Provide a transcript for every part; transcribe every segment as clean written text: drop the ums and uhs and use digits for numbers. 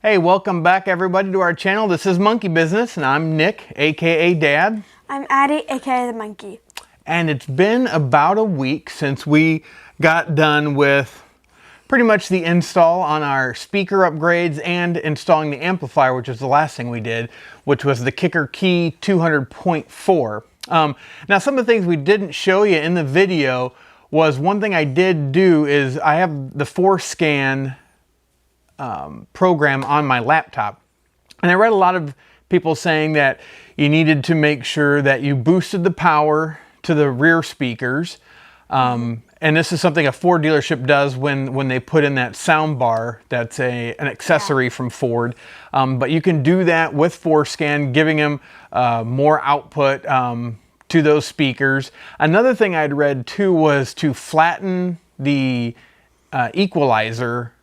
Hey, welcome back everybody to our channel. This is Monkey Business and I'm Nick, aka Dad. I'm Addie, aka the Monkey. And it's been about a week since we got done with pretty much the install on our speaker upgrades and installing the amplifier, which was the last thing we did, which was the Kicker Key 200.4. Now some of the things we didn't show you in the video was one thing I did do is I have the 4Scan program on my laptop, and I read a lot of people saying that you needed to make sure that you boosted the power to the rear speakers, and this is something a Ford dealership does when they put in that sound bar. That's an accessory from Ford, but you can do that with 4Scan, giving them more output to those speakers. Another thing I'd read too was to flatten the equalizer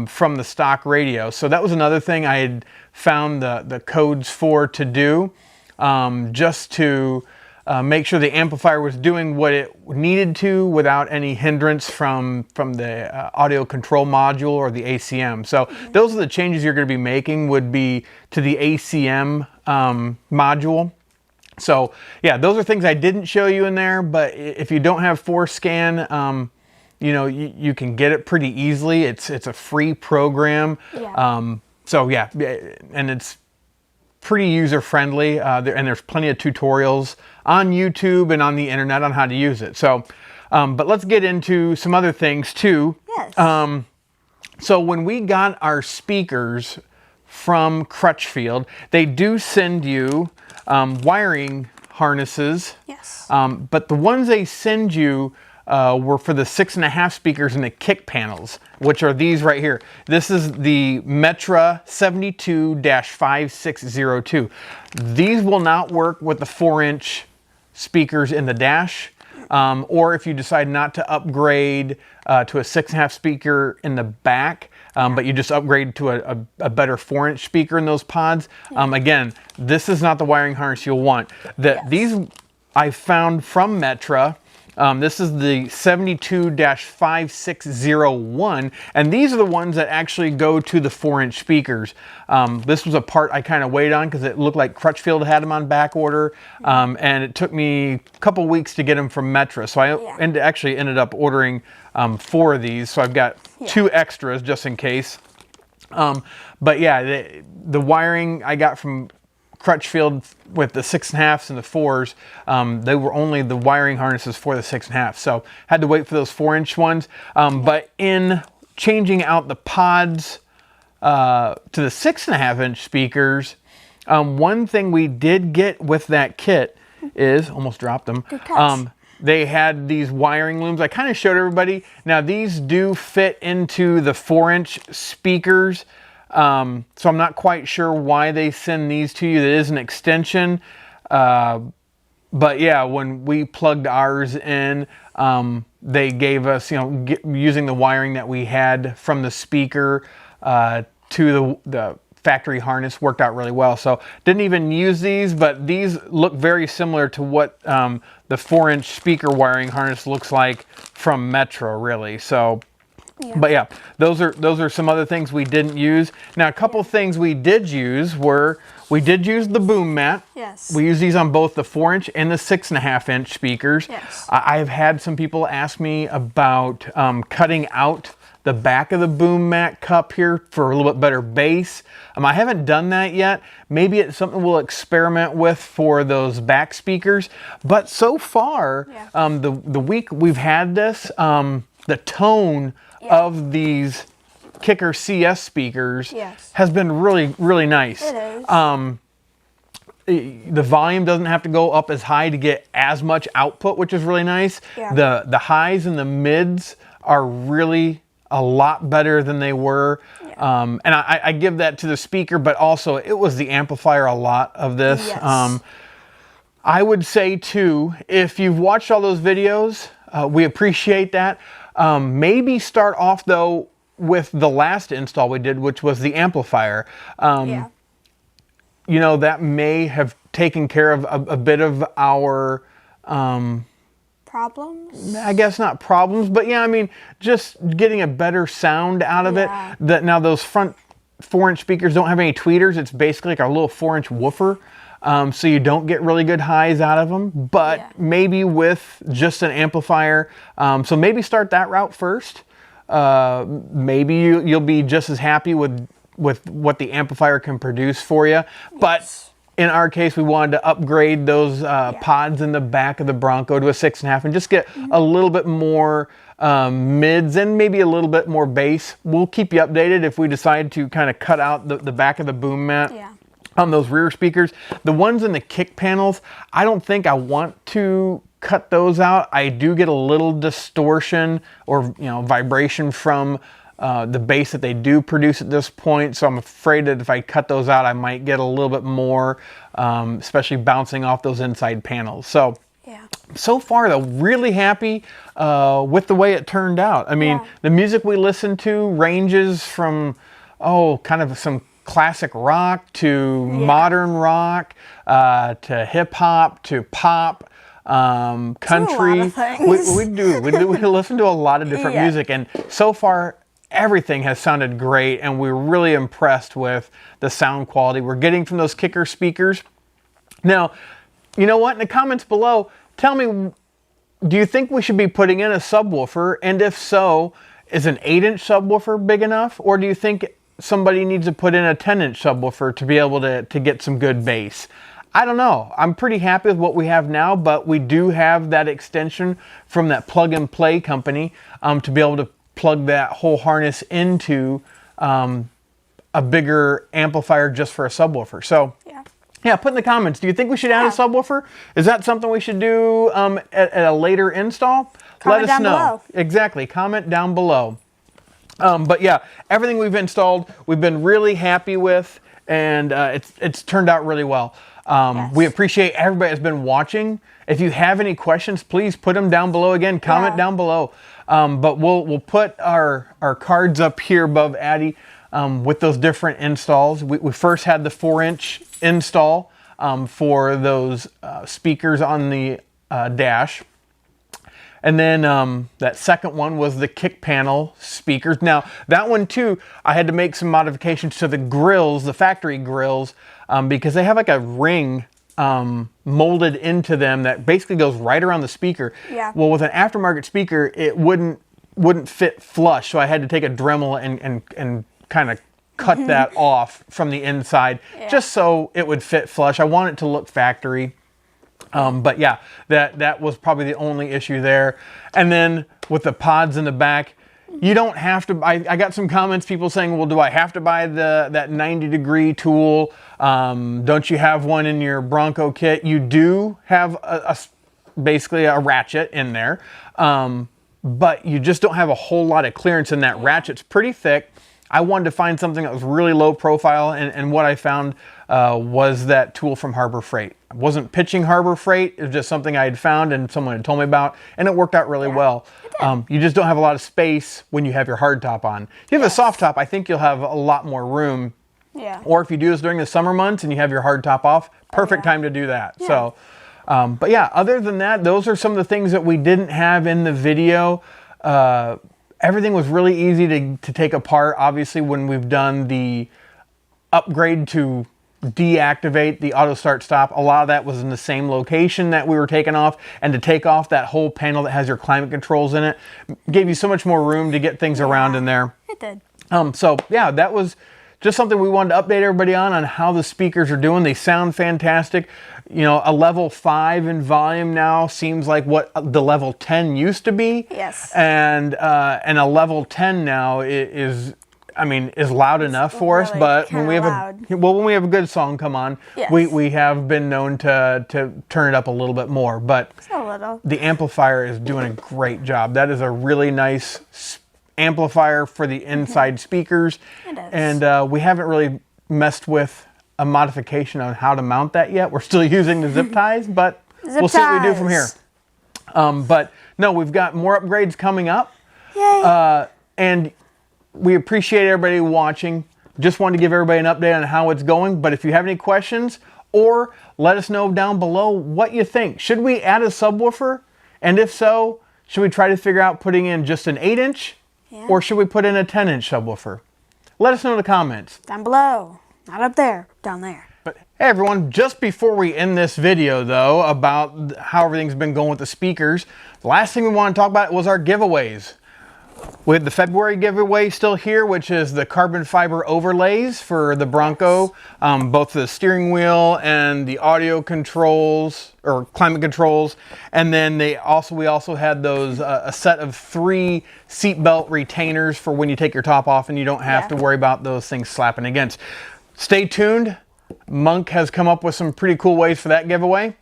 from the stock radio. So that was another thing I had found the codes for to do, just to make sure the amplifier was doing what it needed to without any hindrance from the audio control module or the ACM. So those are the changes you're going to be making, would be to the ACM module. So yeah, those are things I didn't show you in there, but if you don't have 4Scan, you know, you can get it pretty easily. It's a free program. Yeah. So yeah, and it's pretty user friendly, and there's plenty of tutorials on YouTube and on the internet on how to use it. So, but let's get into some other things too. Yes. So when we got our speakers from Crutchfield, they do send you wiring harnesses. Yes. But the ones they send you were for the 6.5 speakers and the kick panels, which are these right here. This is the Metra 72-5602. These will not work with the 4-inch speakers in the dash, or if you decide not to upgrade to a 6.5 speaker in the back, but you just upgrade to a better 4-inch speaker in those pods. Again, this is not the wiring harness you'll want. These I found from Metra. This is the 72-5601, and these are the ones that actually go to the 4-inch speakers. This was a part I kind of waited on because it looked like Crutchfield had them on back order, and it took me a couple weeks to get them from Metra. So I actually ended up ordering 4 of these, so I've got 2 extras just in case. But yeah, the wiring I got from Crutchfield with the 6.5s and the 4s, they were only the wiring harnesses for the 6.5, so had to wait for those 4-inch ones. But in changing out the pods to the 6.5-inch speakers, one thing we did get with that kit is, almost dropped them, they had these wiring looms. I kind of showed everybody. Now these do fit into the 4-inch speakers. So I'm not quite sure why they send these to you. That is an extension. But yeah, when we plugged ours in, they gave us, you know, using the wiring that we had from the speaker to the factory harness, worked out really well. So didn't even use these, but these look very similar to what the 4-inch speaker wiring harness looks like from Metra, really. So. Yeah. But yeah, those are some other things we didn't use. Now, a couple things we did use were, we did use the boom mat. Yes. We use these on both the 4-inch and the 6.5-inch speakers. Yes. I've had some people ask me about cutting out the back of the boom mat cup here for a little bit better bass. I haven't done that yet. Maybe it's something we'll experiment with for those back speakers. But so far, the week we've had this, the tone of these Kicker CS speakers has been really, really nice. It is. The volume doesn't have to go up as high to get as much output, which is really nice. Yeah. The highs and the mids are really a lot better than they were. Yeah. And I give that to the speaker, but also it was the amplifier a lot of this. Yes. I would say too, if you've watched all those videos, we appreciate that. Maybe start off though with the last install we did, which was the amplifier. You know, that may have taken care of a bit of our problems? I guess not problems, but yeah, I mean, just getting a better sound out of it. That now those front 4-inch speakers don't have any tweeters. It's basically like a little 4-inch woofer. So you don't get really good highs out of them, but maybe with just an amplifier. So maybe start that route first. Maybe you'll be just as happy with what the amplifier can produce for you. But in our case, we wanted to upgrade those pods in the back of the Bronco to a 6.5 and just get a little bit more mids and maybe a little bit more bass. We'll keep you updated if we decide to kind of cut out the back of the boom mat. On those rear speakers. The ones in the kick panels, I don't think I want to cut those out. I do get a little distortion or vibration from the bass that they do produce at this point, so I'm afraid that if I cut those out, I might get a little bit more, especially bouncing off those inside panels. So far, though, really happy with the way it turned out. I mean, the music we listen to ranges from, kind of some classic rock to modern rock to hip hop to pop, country. We listen to a lot of different music, and so far everything has sounded great, and we're really impressed with the sound quality we're getting from those kicker speakers. Now, you know what? In the comments below, tell me, do you think we should be putting in a subwoofer? And if so, is an 8-inch subwoofer big enough? Or do you think somebody needs to put in a 10-inch subwoofer to be able to get some good bass? I don't know. I'm pretty happy with what we have now, but we do have that extension from that plug and play company to be able to plug that whole harness into a bigger amplifier just for a subwoofer. So yeah, put in the comments, do you think we should add a subwoofer? Is that something we should do at a later install? Comment Let us down know. below. Exactly, comment down below. But yeah, everything we've installed, we've been really happy with, and it's turned out really well. We appreciate everybody that's been watching. If you have any questions, please put them down below. Again, comment down below. But we'll put our cards up here above Addie with those different installs. We first had the 4-inch install for those speakers on the dash. And then that second one was the kick panel speakers. Now, that one too, I had to make some modifications to the grills, the factory grills, because they have like a ring molded into them that basically goes right around the speaker. Well, with an aftermarket speaker, it wouldn't fit flush, so I had to take a Dremel and kind of cut that off from the inside, just so it would fit flush. I want it to look factory. But yeah, that was probably the only issue there. And then with the pods in the back, you don't have to. I got some comments, people saying, well, do I have to buy that 90-degree tool? Don't you have one in your Bronco kit? You do have basically a ratchet in there, but you just don't have a whole lot of clearance in that ratchet. It's pretty thick. I wanted to find something that was really low profile, and what I found was that tool from Harbor Freight. I wasn't pitching Harbor Freight, it was just something I had found and someone had told me about, and it worked out really well. You just don't have a lot of space when you have your hard top on. If you have a soft top, I think you'll have a lot more room. Or if you do this during the summer months and you have your hard top off, perfect time to do that. So, but yeah, other than that, those are some of the things that we didn't have in the video. Everything was really easy to take apart. Obviously, when we've done the upgrade to deactivate the auto start stop, a lot of that was in the same location that we were taking off, and to take off that whole panel that has your climate controls in it gave you so much more room to get things around in there. It did. So yeah, that was just something we wanted to update everybody on how the speakers are doing. They sound fantastic. You know, a level 5 in volume now seems like what the level 10 used to be. And a level 10 now is loud enough for us. But when we have a good song come on, we have been known to turn it up a little bit more. But the amplifier is doing a great job. That is a really nice amplifier for the inside speakers. It is. And we haven't really messed with a modification on how to mount that yet. We're still using the zip ties, but we'll see what we do from here. But no, we've got more upgrades coming up. Yay. And we appreciate everybody watching. Just wanted to give everybody an update on how it's going. But if you have any questions, or let us know down below what you think. Should we add a subwoofer? And if so, should we try to figure out putting in just an 8-inch? Or should we put in a 10-inch subwoofer? let us know in the comments. Down below. Not up there. Down there. But hey everyone, just before we end this video though, about how everything's been going with the speakers, the last thing we want to talk about was our giveaways. We had the February giveaway still here, which is the carbon fiber overlays for the Bronco, both the steering wheel and the audio controls or climate controls. And then we also had those a set of 3 seatbelt retainers for when you take your top off and you don't have to worry about those things slapping against. Stay tuned. Monk has come up with some pretty cool ways for that giveaway.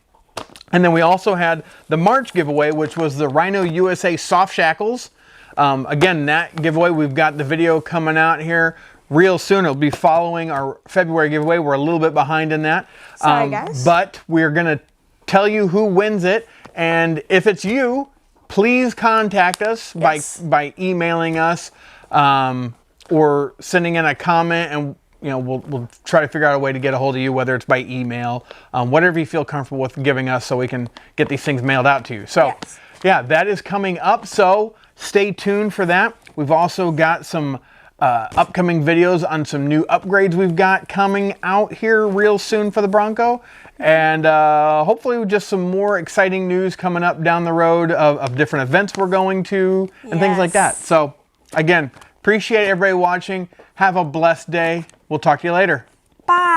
And then we also had the March giveaway, which was the Rhino USA soft shackles. Again, that giveaway, we've got the video coming out here real soon. It'll be following our February giveaway. We're a little bit behind in that. Sorry, guys. But we're going to tell you who wins it. And if it's you, please contact us by emailing us or sending in a comment, and we'll try to figure out a way to get a hold of you, whether it's by email, whatever you feel comfortable with giving us so we can get these things mailed out to you. So yeah, that is coming up. So stay tuned for that. We've also got some upcoming videos on some new upgrades we've got coming out here real soon for the Bronco. And hopefully just some more exciting news coming up down the road of different events we're going to and things like that. So again, appreciate everybody watching. Have a blessed day. We'll talk to you later. Bye.